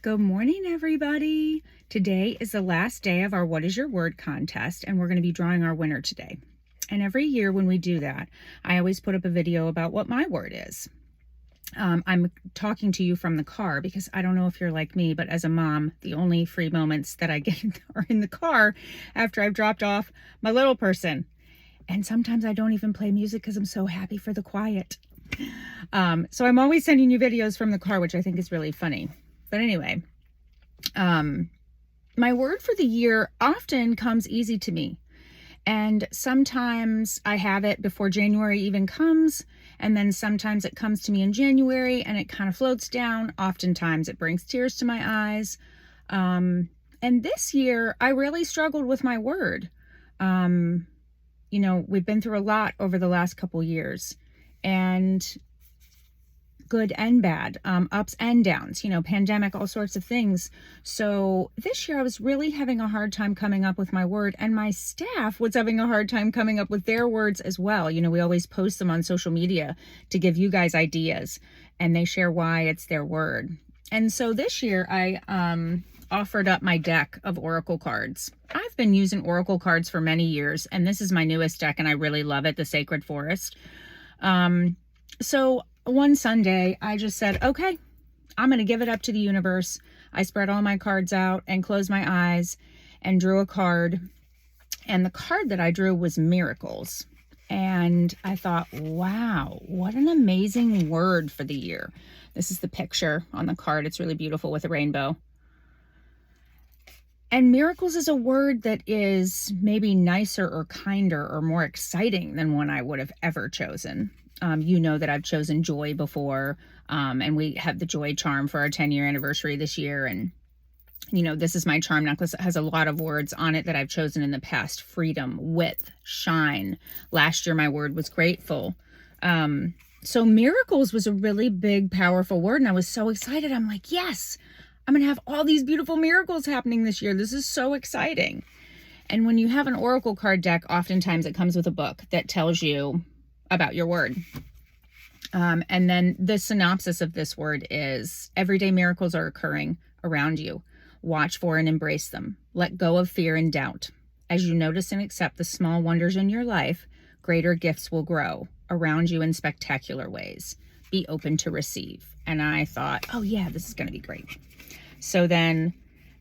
Good morning, everybody. Today is the last day of our What is Your Word contest, and we're going to be drawing our winner today. And every year when we do that, I always put up a video about what my word is. I'm talking to you from the car because I don't know if you're like me, but as a mom, the only free moments that I get are in the car after I've dropped off my little person. And sometimes I don't even play music because I'm so happy for the quiet. So I'm always sending you videos from the car, which I think is really funny. But anyway, my word for the year often comes easy to me. And sometimes I have it before January even comes. And then sometimes it comes to me in January and it kind of floats down. Oftentimes it brings tears to my eyes. And this year I really struggled with my word. We've been through a lot over the last couple years, and good and bad, ups and downs, pandemic, all sorts of things. So this year I was really having a hard time coming up with my word, and my staff was having a hard time coming up with their words as well. We always post them on social media to give you guys ideas, and they share why it's their word. And so this year I offered up my deck of Oracle cards. I've been using Oracle cards for many years, and this is my newest deck, and I really love it, the Sacred Forest. So one Sunday, I just said, okay, I'm going to give it up to the universe. I spread all my cards out and closed my eyes and drew a card. And the card that I drew was miracles. And I thought, wow, what an amazing word for the year. This is the picture on the card. It's really beautiful with a rainbow. And miracles is a word that is maybe nicer or kinder or more exciting than one I would have ever chosen. You know that I've chosen joy before, and we have the joy charm for our 10-year anniversary this year. And, this is my charm necklace. It has a lot of words on it that I've chosen in the past: freedom, width, shine. Last year, my word was grateful. So miracles was a really big, powerful word. And I was so excited. I'm like, yes, I'm going to have all these beautiful miracles happening this year. This is so exciting. And when you have an Oracle card deck, oftentimes it comes with a book that tells you about your word. And then the synopsis of this word is: everyday miracles are occurring around you. Watch for and embrace them. Let go of fear and doubt. As you notice and accept the small wonders in your life, greater gifts will grow around you in spectacular ways. Be open to receive. And I thought, oh yeah, this is going to be great. So then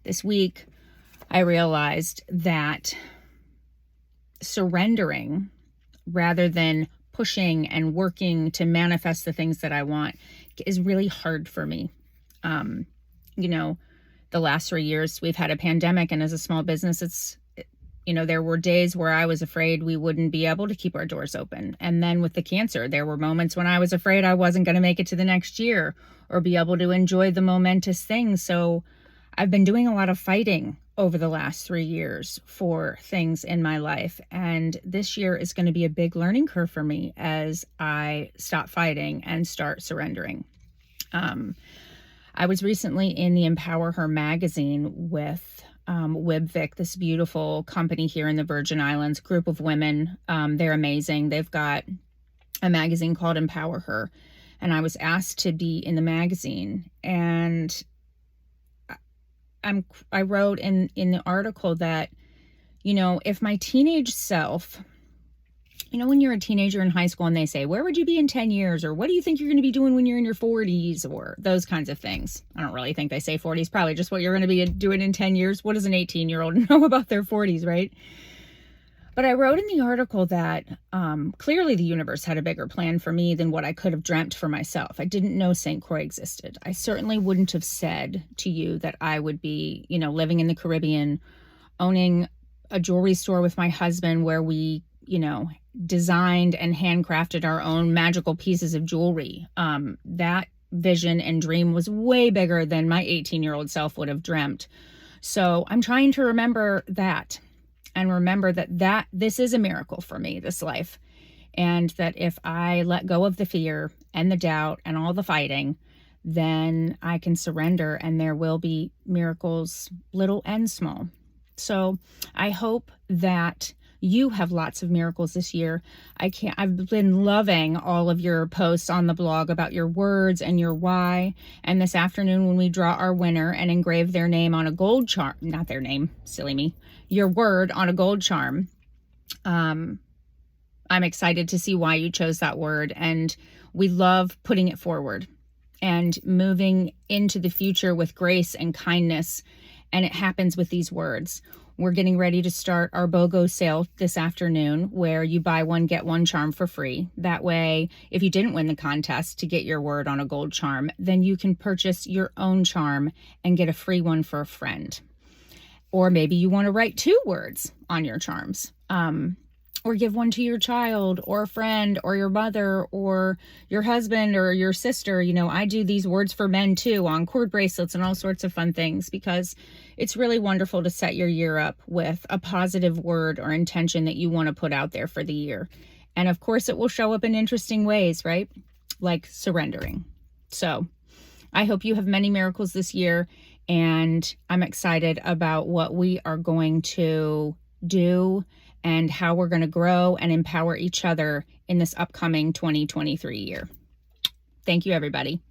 this week I realized that surrendering rather than pushing and working to manifest the things that I want is really hard for me. The last 3 years we've had a pandemic, and as a small business, there were days where I was afraid we wouldn't be able to keep our doors open. And then with the cancer, there were moments when I was afraid I wasn't going to make it to the next year or be able to enjoy the momentous things. So I've been doing a lot of fighting over the last 3 years for things in my life. And this year is going to be a big learning curve for me as I stop fighting and start surrendering. I was recently in the Empower Her magazine with Wibvic, this beautiful company here in the Virgin Islands, group of women. They're amazing. They've got a magazine called Empower Her. And I was asked to be in the magazine. And I wrote in the article that, if my teenage self, when you're a teenager in high school and they say, where would you be in 10 years? Or what do you think you're going to be doing when you're in your 40s? Or those kinds of things. I don't really think they say 40s, probably just what you're going to be doing in 10 years. What does an 18-year-old know about their 40s, right? But I wrote in the article that clearly the universe had a bigger plan for me than what I could have dreamt for myself. I didn't know St. Croix existed. I certainly wouldn't have said to you that I would be, living in the Caribbean, owning a jewelry store with my husband where we, designed and handcrafted our own magical pieces of jewelry. That vision and dream was way bigger than my 18-year-old self would have dreamt. So I'm trying to remember that. And remember that this is a miracle for me, this life. And that if I let go of the fear and the doubt and all the fighting, then I can surrender and there will be miracles, little and small. So I hope that you have lots of miracles this year. I've been loving all of your posts on the blog about your words and your why. And this afternoon, when we draw our winner and engrave their name on a gold charm, not their name, silly me, your word on a gold charm, I'm excited to see why you chose that word. And we love putting it forward and moving into the future with grace and kindness. And it happens with these words. We're getting ready to start our BOGO sale this afternoon, where you buy one, get one charm for free. That way, if you didn't win the contest to get your word on a gold charm, then you can purchase your own charm and get a free one for a friend. Or maybe you want to write 2 words on your charms. Or give one to your child or a friend or your mother or your husband or your sister. You know, I do these words for men too on cord bracelets and all sorts of fun things, because it's really wonderful to set your year up with a positive word or intention that you want to put out there for the year. And of course, it will show up in interesting ways, right? Like surrendering. So I hope you have many miracles this year, and I'm excited about what we are going to do and how we're going to grow and empower each other in this upcoming 2023 year. Thank you, everybody.